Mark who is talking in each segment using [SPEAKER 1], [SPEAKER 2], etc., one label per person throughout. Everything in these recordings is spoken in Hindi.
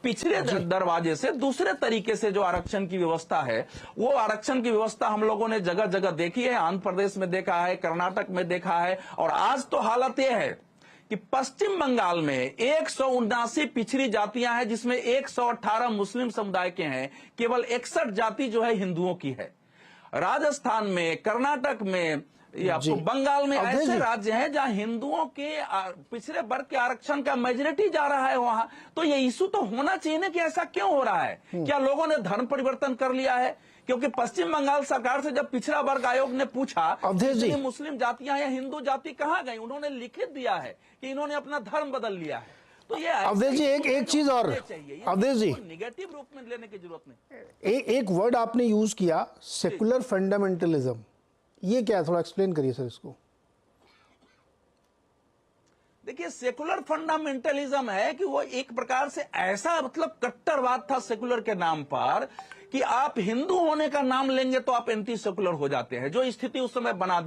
[SPEAKER 1] पिछले दरवाजे से दूसरे तरीके से जो आरक्षण की व्यवस्था है, वो आरक्षण की व्यवस्था हम लोगों ने जगह जगह देखी है। आंध्र प्रदेश में देखा है, कर्नाटक में देखा है, और आज तो हालत यह है कि पश्चिम बंगाल में 179 पिछड़ी जातियां हैं, जिसमें 118 मुस्लिम समुदाय के हैं, केवल 61 जाति जो है हिंदुओं की है। राजस्थान में, कर्नाटक में या बंगाल में ऐसे राज्य हैं जहां हिंदुओं के पिछड़े वर्ग के आरक्षण का मेजोरिटी जा रहा है वहां। तो ये इशू तो होना चाहिए ना कि ऐसा क्यों हो रहा है। क्या लोगों ने धर्म परिवर्तन कर लिया है? क्योंकि पश्चिम बंगाल सरकार से जब पिछड़ा वर्ग आयोग ने पूछा कि मुस्लिम जातियां या हिंदू जाति कहां गई, उन्होंने लिखित दिया है कि इन्होंने अपना धर्म बदल लिया है। तो ये
[SPEAKER 2] अवधेश जी एक चीज और, अवधेश जी
[SPEAKER 1] निगेटिव रूप में लेने की जरूरत नहीं।
[SPEAKER 2] एक वर्ड आपने यूज किया, सेकुलर फंडामेंटलिज्म, ये क्या है? थोड़ा एक्सप्लेन करिए सर इसको।
[SPEAKER 1] देखिए, सेकुलर फंडामेंटलिज्म है कि वो एक प्रकार से ऐसा मतलब कट्टरवाद था सेकुलर के नाम पर कि आप हिंदू होने का नाम लेंगे तो आप एंटी सेकुलर हो जाते हैं। जो स्थिति उस समय बना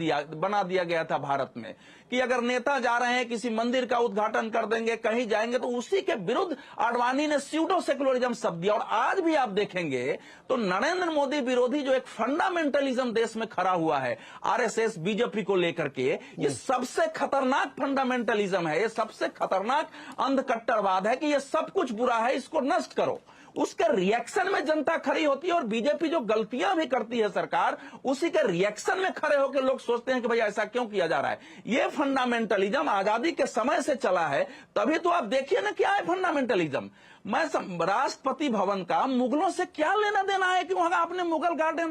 [SPEAKER 1] दिया गया था भारत में कि अगर नेता जा रहे हैं किसी मंदिर का उद्घाटन कर देंगे, कहीं जाएंगे, तो उसी के विरुद्ध आडवाणी ने स्यूडो सेकुलरिज्म शब्द दिया। और आज भी आप देखेंगे तो नरेंद्र मोदी विरोधी जो एक फंडामेंटलिज्म देश में खड़ा हुआ है, आरएसएस बीजेपी को लेकर के, ये सबसे खतरनाक फंडामेंटलिज्म है, ये सबसे खतरनाक अंध कट्टरवाद है कि ये सब कुछ बुरा है, इसको नष्ट करो। उसके रिएक्शन में जनता खड़ी होती है, और बीजेपी जो गलतियां भी करती है सरकार, उसी के रिएक्शन में खड़े होकर लोग सोचते हैं कि भाई ऐसा क्यों किया जा रहा है। ये फंडामेंटलिज्म आजादी के समय से चला है। तभी तो आप देखिए ना क्या है फंडामेंटलिज्म। मैं राष्ट्रपति भवन का मुगलों से क्या लेना देना है कि वहां आपने मुगल गार्डन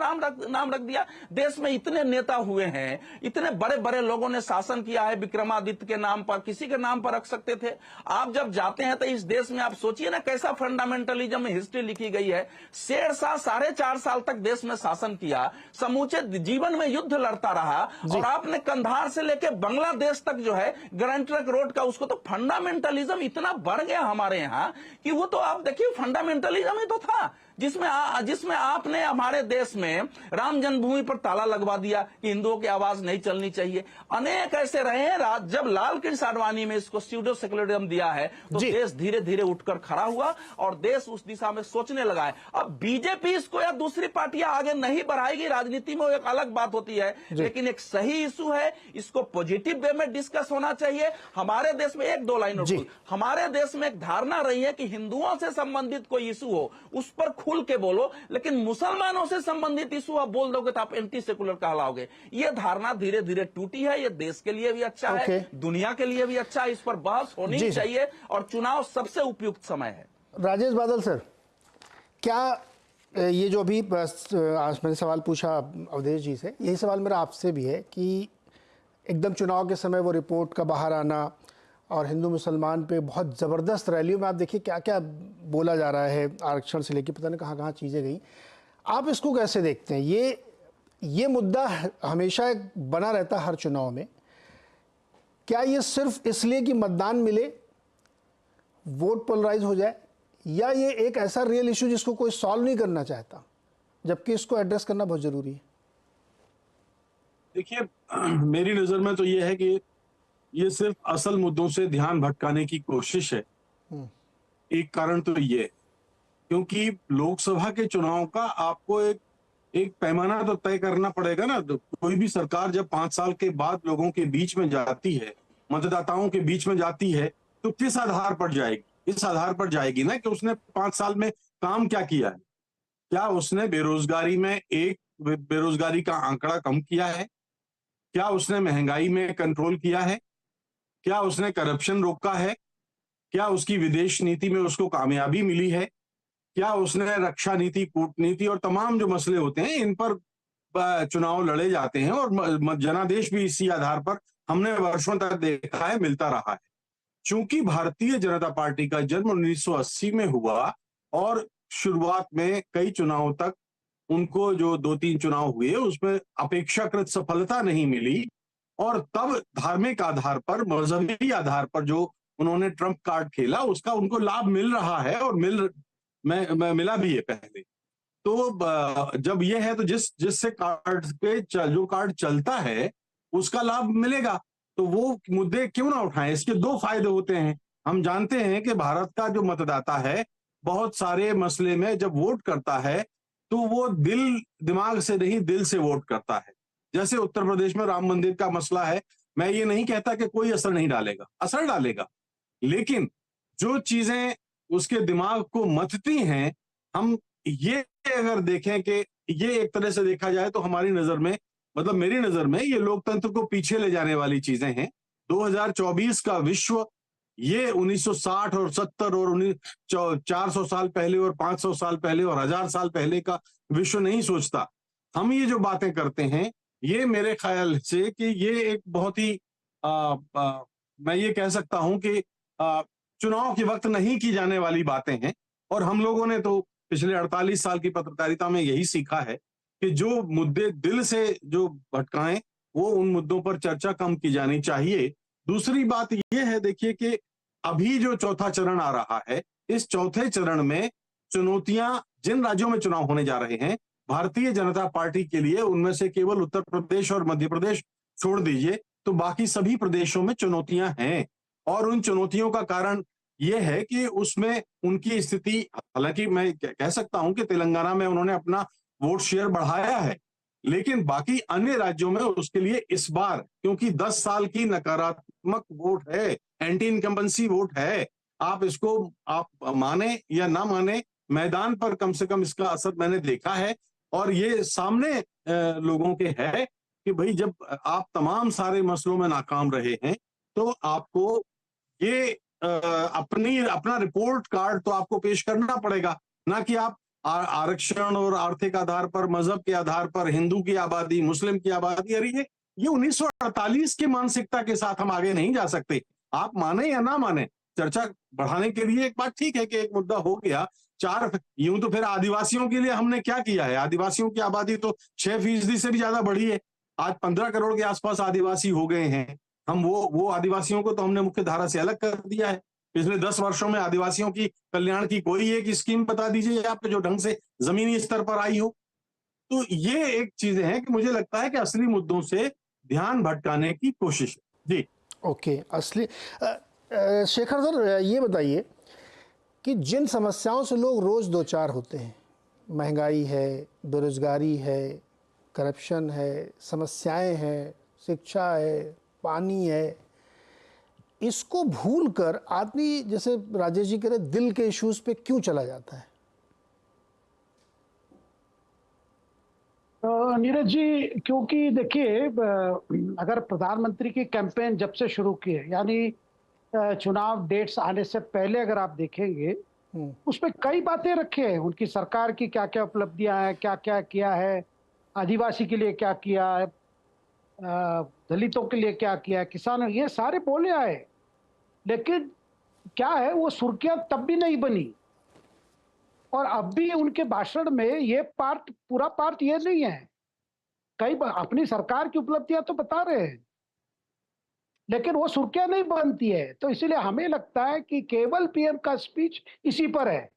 [SPEAKER 1] नाम रख दिया। देश में इतने नेता हुए हैं, इतने बड़े बड़े लोगों ने शासन किया है, विक्रमादित्य के नाम पर, किसी के नाम पर रख सकते थे। आप जब जाते हैं तो इस देश में आप सोचिए ना कैसा फंडामेंटलिज्म में हिस्ट्री लिखी गई है। शेरशाह 4.5 साल तक देश में शासन किया, समूचे जीवन में युद्ध लड़ता रहा, और आपने कंधार से लेकर बांग्लादेश तक जो है ग्रैंड ट्रंक रोड का, उसको तो फंडामेंटलिज्म इतना बढ़ गया हमारे यहाँ कि वो तो आप देखिए फंडामेंटलिज्म ही तो था, जिसमें आपने हमारे देश में राम जन्मभूमि पर ताला लगवा दिया कि हिंदुओं की आवाज नहीं चलनी चाहिए। अनेक ऐसे रहे हैं। जब लाल कृष्ण आडवाणी में इसको स्यूडो सेकुलरिज्म दिया है तो देश धीरे धीरे उठकर खड़ा हुआ और देश उस दिशा में सोचने लगा है। अब बीजेपी इसको या दूसरी पार्टियां आगे नहीं बढ़ाएगी, राजनीति में एक अलग बात होती है, लेकिन एक सही इशू है, इसको पॉजिटिव वे में डिस्कस होना चाहिए। हमारे देश में एक दो लाइन और हमारे देश में एक धारणा रही है कि हिंदुओं से संबंधित कोई इशू हो उस पर खुल के बोलो, लेकिन मुसलमानों से संबंधित इशू आप बोल दोगे तो आप एंटी सेकुलर कहलाओगे। ये धारणा धीरे धीरे टूटी है। ये देश के लिए भी अच्छा है, दुनिया के लिए भी अच्छा है। इस पर बहस होनी चाहिए और चुनाव सबसे उपयुक्त समय है।
[SPEAKER 2] राजेश बादल सर, क्या ये जो अभी आज मैंने सवाल पूछा अवधेश जी से, यही सवाल मेरा आपसे भी है कि एकदम चुनाव के समय वो रिपोर्ट का बाहर आना और हिंदू मुसलमान पे बहुत ज़बरदस्त रैलियों में आप देखिए क्या क्या बोला जा रहा है, आरक्षण से लेकर पता नहीं कहाँ कहाँ चीज़ें गई। आप इसको कैसे देखते हैं? ये मुद्दा हमेशा बना रहता हर चुनाव में। क्या ये सिर्फ इसलिए कि मतदान मिले, वोट पोलराइज हो जाए, या ये एक ऐसा रियल इशू जिसको कोई सॉल्व नहीं करना चाहता, जबकि इसको एड्रेस करना बहुत जरूरी है?
[SPEAKER 3] देखिए, मेरी नजर में तो ये है कि ये सिर्फ असल मुद्दों से ध्यान भटकाने की कोशिश है। एक कारण तो ये, क्योंकि लोकसभा के चुनाव का आपको एक पैमाना तो तय करना पड़ेगा ना। तो कोई भी सरकार जब 5 साल के बाद लोगों के बीच में जाती है, मतदाताओं के बीच में जाती है, तो किस आधार पर जाएगी? इस आधार पर जाएगी ना कि उसने 5 साल में काम क्या किया है। क्या उसने बेरोजगारी का आंकड़ा कम किया है? क्या उसने महंगाई में कंट्रोल किया है? क्या उसने करप्शन रोका है? क्या उसकी विदेश नीति में उसको कामयाबी मिली है? क्या उसने रक्षा नीति, कूटनीति और तमाम जो मसले होते हैं इन पर चुनाव लड़े जाते हैं, और जनादेश भी इसी आधार पर हमने वर्षों तक देखा है मिलता रहा है। चूंकि भारतीय जनता पार्टी का जन्म 1980 में हुआ और शुरुआत में कई चुनाव तक उनको जो 2-3 चुनाव हुए उसमें अपेक्षाकृत सफलता नहीं मिली, और तब धार्मिक आधार पर, मजहबी आधार पर जो उन्होंने ट्रंप कार्ड खेला उसका उनको लाभ मिल रहा है, और मिला भी है पहले। तो जब ये है तो जिससे कार्ड पे जो कार्ड चलता है उसका लाभ मिलेगा, तो वो मुद्दे क्यों ना उठाएं? इसके 2 फायदे होते हैं। हम जानते हैं कि भारत का जो मतदाता है बहुत सारे मसले में जब वोट करता है तो वो दिमाग से नहीं, दिल से वोट करता है। जैसे उत्तर प्रदेश में राम मंदिर का मसला है, मैं ये नहीं कहता कि कोई असर नहीं डालेगा, असर डालेगा, लेकिन जो चीजें उसके दिमाग को मथती हैं, हम ये अगर देखें कि ये एक तरह से देखा जाए तो हमारी नजर में, मतलब मेरी नजर में, ये लोकतंत्र को पीछे ले जाने वाली चीजें हैं। 2024 का विश्व ये 1960 और 70 और 400 साल पहले और 500 साल पहले और 1000 साल पहले का विश्व नहीं सोचता। हम ये जो बातें करते हैं, ये मेरे ख्याल से कि ये एक बहुत ही मैं ये कह सकता हूं कि चुनाव के वक्त नहीं की जाने वाली बातें हैं। और हम लोगों ने तो पिछले 48 साल की पत्रकारिता में यही सीखा है कि जो मुद्दे दिल से जो भटकाएं, वो उन मुद्दों पर चर्चा कम की जानी चाहिए। दूसरी बात यह है, देखिए कि अभी जो चौथा चरण आ रहा है, इस चौथे चरण में चुनौतियां, जिन राज्यों में चुनाव होने जा रहे हैं, भारतीय जनता पार्टी के लिए, उनमें से केवल उत्तर प्रदेश और मध्य प्रदेश छोड़ दीजिए तो बाकी सभी प्रदेशों में चुनौतियां हैं। और उन चुनौतियों का कारण यह है कि उसमें उनकी स्थिति, हालांकि मैं कह सकता हूं कि तेलंगाना में उन्होंने अपना वोट शेयर बढ़ाया है, लेकिन बाकी अन्य राज्यों में उसके लिए इस बार, क्योंकि 10 साल की नकारात्मक वोट है, एंटी इनकम्बेंसी वोट है, आप इसको आप माने या ना माने, मैदान पर कम से कम इसका असर मैंने देखा है। और ये सामने लोगों के है कि भाई जब आप तमाम सारे मसलों में नाकाम रहे हैं तो आपको ये अपना रिपोर्ट कार्ड तो आपको पेश करना पड़ेगा, ना कि आप आरक्षण और आर्थिक आधार पर, मजहब के आधार पर, हिंदू की आबादी, मुस्लिम की आबादी। अरे ये 1948 की मानसिकता के साथ हम आगे नहीं जा सकते। आप माने या ना माने, चर्चा बढ़ाने के लिए एक बात ठीक है कि एक मुद्दा हो गया। यूं तो फिर आदिवासियों के लिए हमने क्या किया है? आदिवासियों की आबादी तो 6% से भी ज्यादा बढ़ी है। आज 15 करोड़ के आसपास आदिवासी हो गए हैं। हम वो आदिवासियों को तो हमने मुख्य धारा से अलग कर दिया है। पिछले 10 वर्षों में आदिवासियों की कल्याण की कोई एक स्कीम बता दीजिए आप जो ढंग से जमीनी स्तर पर आई हो। तो ये एक चीजें हैं कि मुझे लगता है कि असली मुद्दों से ध्यान भटकाने की कोशिश है। जी
[SPEAKER 2] ओके, असली शेखर सर, ये बताइए कि जिन समस्याओं से लोग रोज़ दो चार होते हैं, महंगाई है, बेरोजगारी है, करप्शन है, समस्याएं हैं, शिक्षा है, पानी है, इसको भूलकर आदमी, जैसे राजेश जी कह रहे, दिल के इश्यूज पे क्यों चला जाता है?
[SPEAKER 4] नीरज जी, क्योंकि देखिए, अगर प्रधानमंत्री की कैंपेन जब से शुरू की है, यानी चुनाव डेट्स आने से पहले अगर आप देखेंगे, उसमें कई बातें रखी हैं। उनकी सरकार की क्या क्या उपलब्धियां हैं, क्या क्या किया है, आदिवासी के लिए क्या किया है, दलितों के लिए क्या किया है, किसानों, ये सारे बोले आए। लेकिन क्या है, वो सुर्खियां तब भी नहीं बनी। और अब भी उनके भाषण में ये पूरा पार्ट ये नहीं है। कई अपनी सरकार की उपलब्धियां तो बता रहे हैं, लेकिन वो सुर्खियां नहीं बनती है। तो इसीलिए हमें लगता है कि केवल पीएम का स्पीच इसी पर है